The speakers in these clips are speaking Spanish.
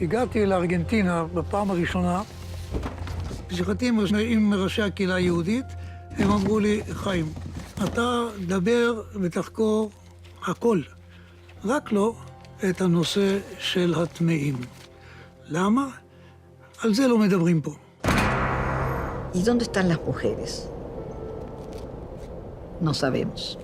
הגעתי לארגנטינה בפעם הראשונה, בשיחתי עם ראשי הקהילה היהודית, הם אמרו לי, חיים, אתה דבר ותחקור הכל, רק לא את הנושא של הטמאים. למה? על זה לא מדברים פה. ¿Y dónde están las mujeres? No sabemos.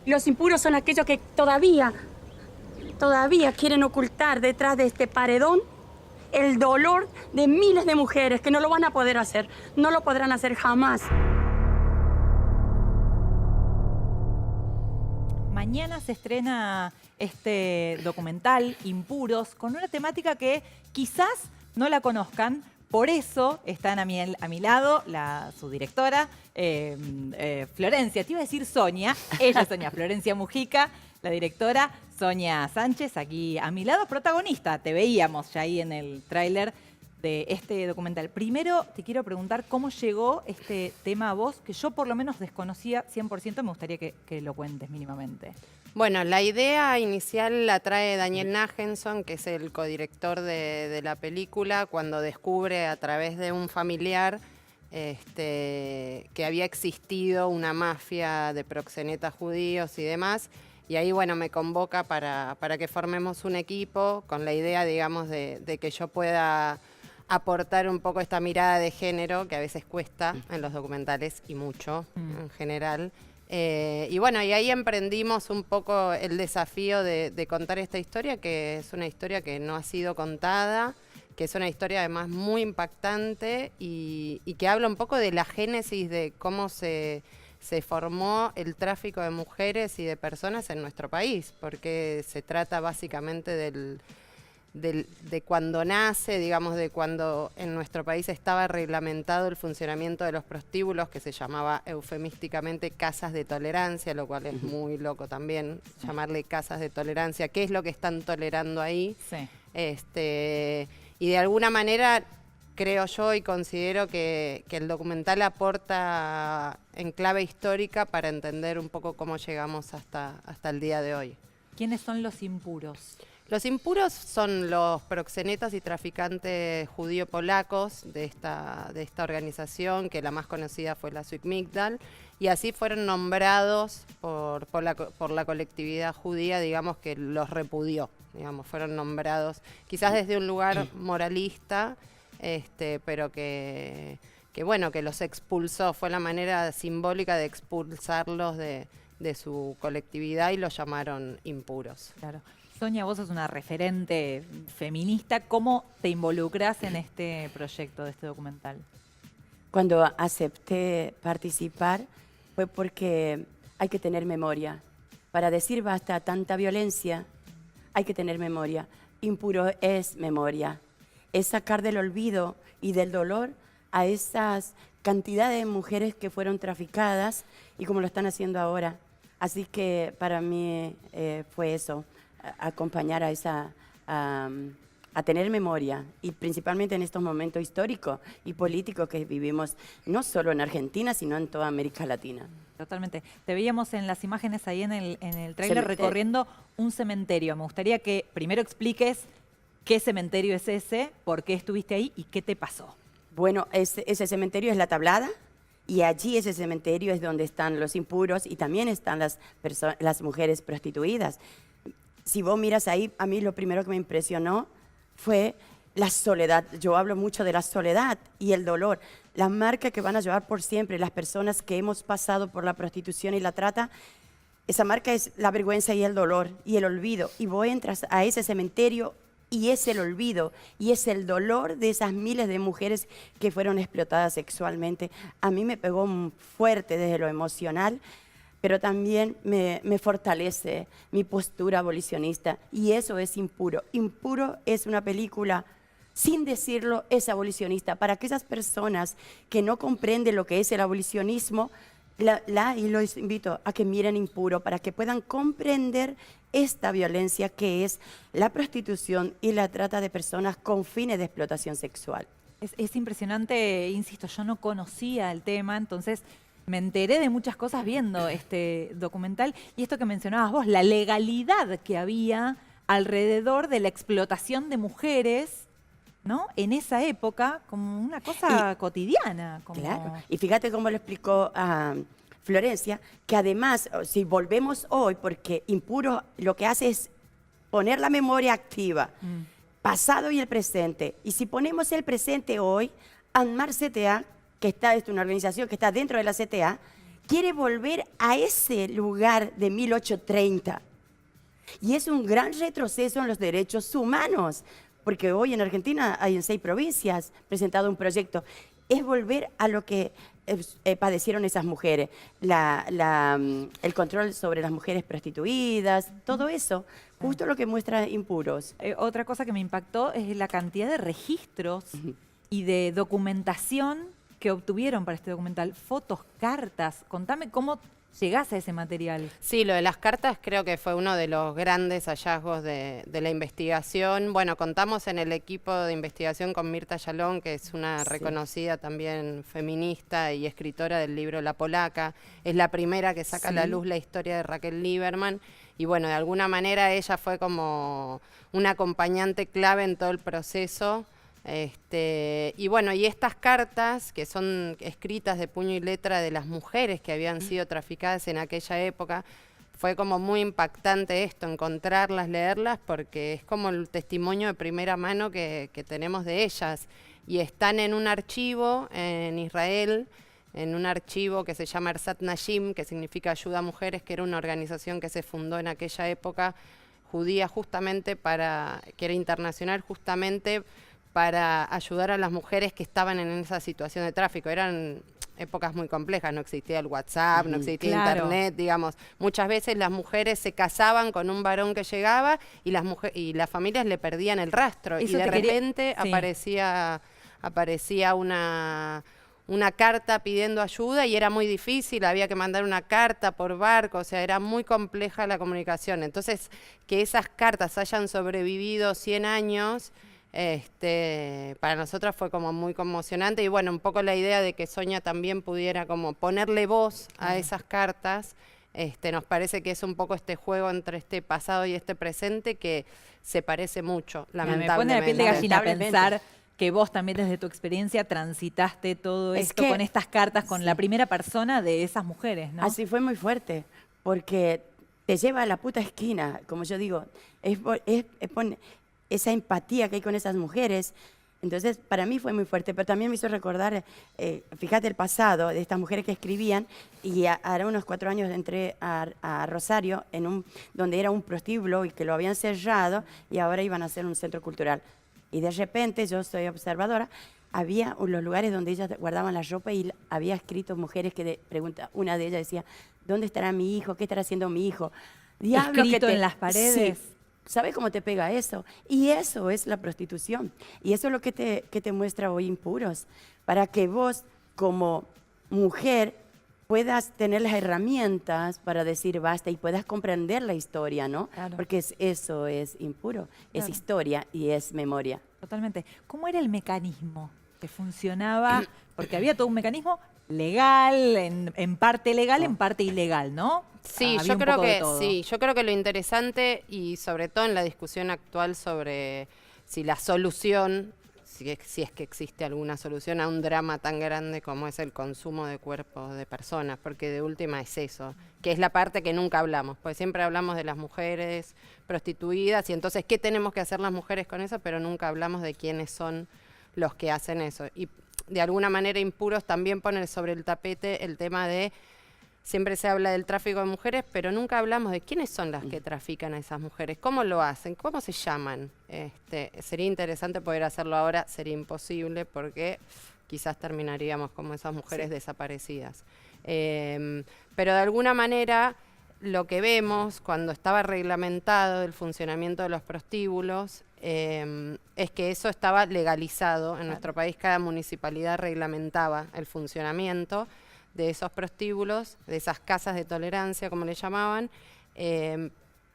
Los impuros son aquellos que todavía quieren ocultar detrás de este paredón el dolor de miles de mujeres que no lo van a poder hacer, no lo podrán hacer jamás. Mañana se estrena este documental, Impuros, con una temática que quizás no la conozcan. Por eso están a mi lado su directora, Florencia. Te iba a decir Sonia, ella es Sonia Florencia Mujica, la directora Sonia Sánchez, aquí a mi lado, protagonista. Te veíamos ya ahí en el tráiler de este documental. Primero te quiero preguntar cómo llegó este tema a vos, que yo por lo menos desconocía 100%, me gustaría que lo cuentes mínimamente. Bueno, la idea inicial la trae Daniel Nagenson, que es el codirector de la película, cuando descubre a través de un familiar que había existido una mafia de proxenetas judíos y demás. Y ahí, bueno, me convoca para que formemos un equipo con la idea, digamos, de que yo pueda aportar un poco esta mirada de género que a veces cuesta en los documentales y mucho en general. Y bueno, y ahí emprendimos un poco el desafío de contar esta historia, que es una historia que no ha sido contada, que es una historia además muy impactante y que habla un poco de la génesis de cómo se formó el tráfico de mujeres y de personas en nuestro país, porque se trata básicamente de cuando nace, digamos, de cuando en nuestro país estaba reglamentado el funcionamiento de los prostíbulos, que se llamaba eufemísticamente casas de tolerancia, lo cual es muy loco también, llamarle casas de tolerancia. ¿Qué es lo que están tolerando ahí? Sí. Y de alguna manera creo yo y considero que el documental aporta en clave histórica para entender un poco cómo llegamos hasta el día de hoy. ¿Quiénes son los impuros? Los impuros son los proxenetas y traficantes judío-polacos de esta organización, que la más conocida fue la Zwick Migdal, y así fueron nombrados por la colectividad judía, digamos, que los repudió, digamos, fueron nombrados quizás desde un lugar moralista, pero que bueno, que los expulsó, fue la manera simbólica de expulsarlos de su colectividad y los llamaron impuros. Claro. Sonia, vos sos una referente feminista. ¿Cómo te involucras en este proyecto de este documental? Cuando acepté participar fue porque hay que tener memoria. Para decir basta a tanta violencia, hay que tener memoria. Impuro es memoria. Es sacar del olvido y del dolor a esas cantidades de mujeres que fueron traficadas y como lo están haciendo ahora. Así que para mí fue eso, acompañar a tener memoria y principalmente en estos momentos históricos y políticos que vivimos no solo en Argentina, sino en toda América Latina. Totalmente. Te veíamos en las imágenes ahí en el tráiler recorriendo un cementerio. Me gustaría que primero expliques qué cementerio es ese, por qué estuviste ahí y qué te pasó. Bueno, ese cementerio es La Tablada y allí ese cementerio es donde están los impuros y también están las mujeres prostituidas. Si vos miras ahí, a mí lo primero que me impresionó fue la soledad. Yo hablo mucho de la soledad y el dolor. La marca que van a llevar por siempre las personas que hemos pasado por la prostitución y la trata, esa marca es la vergüenza y el dolor y el olvido. Y vos entras a ese cementerio y es el olvido y es el dolor de esas miles de mujeres que fueron explotadas sexualmente. A mí me pegó fuerte desde lo emocional, pero también me fortalece mi postura abolicionista y eso es Impuro. Impuro es una película, sin decirlo, es abolicionista. Para aquellas personas que no comprenden lo que es el abolicionismo, y los invito a que miren Impuro para que puedan comprender esta violencia que es la prostitución y la trata de personas con fines de explotación sexual. Es impresionante, insisto, yo no conocía el tema, entonces me enteré de muchas cosas viendo este documental y esto que mencionabas vos, la legalidad que había alrededor de la explotación de mujeres, ¿no? En esa época, como una cosa cotidiana. Como... Claro, y fíjate cómo lo explicó Florencia, que además, si volvemos hoy, porque Impuro lo que hace es poner la memoria activa, pasado y el presente. Y si ponemos el presente hoy, ANMAR CTA, que es una organización que está dentro de la CTA, quiere volver a ese lugar de 1830. Y es un gran retroceso en los derechos humanos, porque hoy en Argentina hay en 6 provincias presentado un proyecto. Es volver a lo que padecieron esas mujeres, el control sobre las mujeres prostituidas, todo eso, justo lo que muestra Impuros. Otra cosa que me impactó es la cantidad de registros y de documentación que obtuvieron para este documental. Fotos, cartas. Contame cómo llegás a ese material. Sí, lo de las cartas creo que fue uno de los grandes hallazgos de la investigación. Bueno, contamos en el equipo de investigación con Mirta Yalón, que es una reconocida también feminista y escritora del libro La Polaca. Es la primera que saca a la luz la historia de Raquel Lieberman. Y bueno, de alguna manera ella fue como una acompañante clave en todo el proceso. Y bueno, y estas cartas que son escritas de puño y letra de las mujeres que habían sido traficadas en aquella época, fue como muy impactante esto, encontrarlas, leerlas, porque es como el testimonio de primera mano que tenemos de ellas. Y están en un archivo en Israel, en un archivo que se llama Ersat Nashim, que significa Ayuda a Mujeres, que era una organización que se fundó en aquella época, judía justamente que era internacional justamente para ayudar a las mujeres que estaban en esa situación de tráfico. Eran épocas muy complejas, no existía el WhatsApp, no existía internet, digamos. Muchas veces las mujeres se casaban con un varón que llegaba y las familias le perdían el rastro. Eso y de repente aparecía una carta pidiendo ayuda y era muy difícil, había que mandar una carta por barco, o sea, era muy compleja la comunicación. Entonces, que esas cartas hayan sobrevivido 100 años... para nosotras fue como muy conmocionante y bueno, un poco la idea de que Sonia también pudiera como ponerle voz a esas cartas, nos parece que es un poco este juego entre este pasado y este presente que se parece mucho, lamentablemente. Me pone la piel de gallina Lamentablemente. pensar que vos también desde tu experiencia transitaste todo esto con estas cartas, con la primera persona de esas mujeres, ¿no? Así fue muy fuerte, porque te lleva a la puta esquina, como yo digo, esa empatía que hay con esas mujeres. Entonces, para mí fue muy fuerte, pero también me hizo recordar, fíjate el pasado de estas mujeres que escribían, y ahora unos 4 años entré a Rosario, donde era un prostíbulo y que lo habían cerrado, y ahora iban a hacer un centro cultural. Y de repente, yo soy observadora, había los lugares donde ellas guardaban la ropa y había escrito mujeres que una de ellas decía, ¿dónde estará mi hijo? ¿Qué estará haciendo mi hijo? Diablo, Escrito en las paredes. Sí. ¿Sabes cómo te pega eso? Y eso es la prostitución. Y eso es lo que te muestra hoy Impuros. Para que vos, como mujer, puedas tener las herramientas para decir basta y puedas comprender la historia, ¿no? Claro. Porque eso es Impuro. Es Claro. historia y es memoria. Totalmente. ¿Cómo era el mecanismo que funcionaba? Porque había todo un mecanismo legal, en parte legal, en parte ilegal, ¿no? Sí, Había yo un creo poco de que todo. sí, yo creo que lo interesante y sobre todo en la discusión actual sobre si la solución, si es que existe alguna solución a un drama tan grande como es el consumo de cuerpos de personas, porque de última es eso, que es la parte que nunca hablamos, porque siempre hablamos de las mujeres prostituidas y entonces qué tenemos que hacer las mujeres con eso, pero nunca hablamos de quiénes son los que hacen eso. Y de alguna manera Impuros también pone sobre el tapete el tema de, siempre se habla del tráfico de mujeres, pero nunca hablamos de quiénes son las que trafican a esas mujeres, cómo lo hacen, cómo se llaman. Sería interesante poder hacerlo ahora, sería imposible porque quizás terminaríamos como esas mujeres desaparecidas. Pero de alguna manera lo que vemos cuando estaba reglamentado el funcionamiento de los prostíbulos es que eso estaba legalizado. En nuestro país cada municipalidad reglamentaba el funcionamiento de esos prostíbulos, de esas casas de tolerancia, como le llamaban,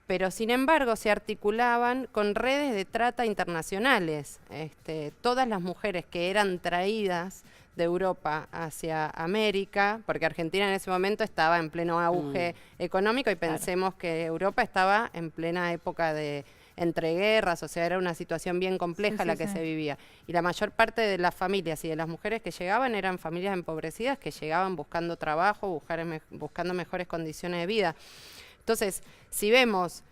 pero sin embargo se articulaban con redes de trata internacionales. Todas las mujeres que eran traídas de Europa hacia América, porque Argentina en ese momento estaba en pleno auge económico y pensemos que Europa estaba en plena época de entreguerras, o sea, era una situación bien compleja la que se vivía. Y la mayor parte de las familias y de las mujeres que llegaban eran familias empobrecidas que llegaban buscando trabajo, buscando mejores condiciones de vida. Entonces, si vemos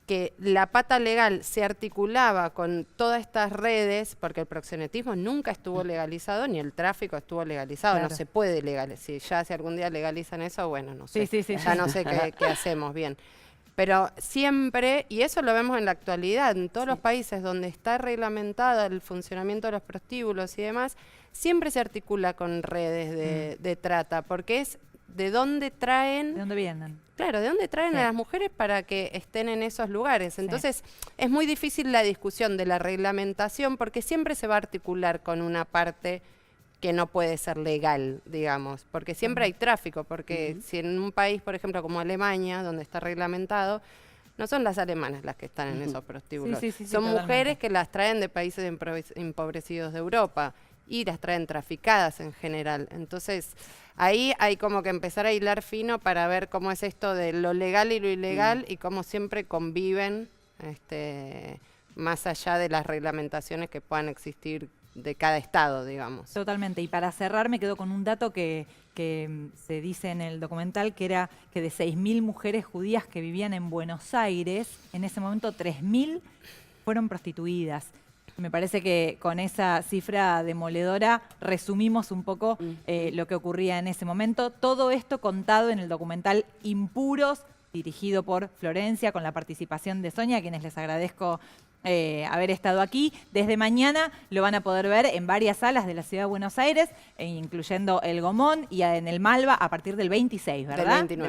que la pata legal se articulaba con todas estas redes, porque el proxenetismo nunca estuvo legalizado, ni el tráfico estuvo legalizado, no se puede legalizar. Si algún día legalizan eso, bueno, no sé, ya no sé qué hacemos bien. Pero siempre, y eso lo vemos en la actualidad, en todos los países donde está reglamentado el funcionamiento de los prostíbulos y demás, siempre se articula con redes de trata, porque es de dónde traen... ¿De dónde vienen? Claro, ¿de dónde traen a las mujeres para que estén en esos lugares? Entonces, es muy difícil la discusión de la reglamentación porque siempre se va a articular con una parte que no puede ser legal, digamos, porque siempre hay tráfico, porque si en un país, por ejemplo, como Alemania, donde está reglamentado, no son las alemanas las que están en esos prostíbulos, son mujeres que las traen de países empobrecidos de Europa y las traen traficadas en general. Entonces, ahí hay como que empezar a hilar fino para ver cómo es esto de lo legal y lo ilegal y cómo siempre conviven más allá de las reglamentaciones que puedan existir de cada estado, digamos. Totalmente. Y para cerrar me quedo con un dato que se dice en el documental, que era que de 6.000 mujeres judías que vivían en Buenos Aires, en ese momento 3.000 fueron prostituidas. Me parece que con esa cifra demoledora resumimos un poco lo que ocurría en ese momento. Todo esto contado en el documental Impuros, dirigido por Florencia, con la participación de Sonia, a quienes les agradezco haber estado aquí. Desde mañana lo van a poder ver en varias salas de la Ciudad de Buenos Aires, incluyendo el Gomón y en el Malva a partir del 26, ¿verdad? Del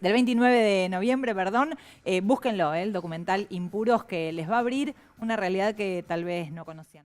29 de noviembre, perdón. Búsquenlo, el documental Impuros, que les va a abrir una realidad que tal vez no conocían.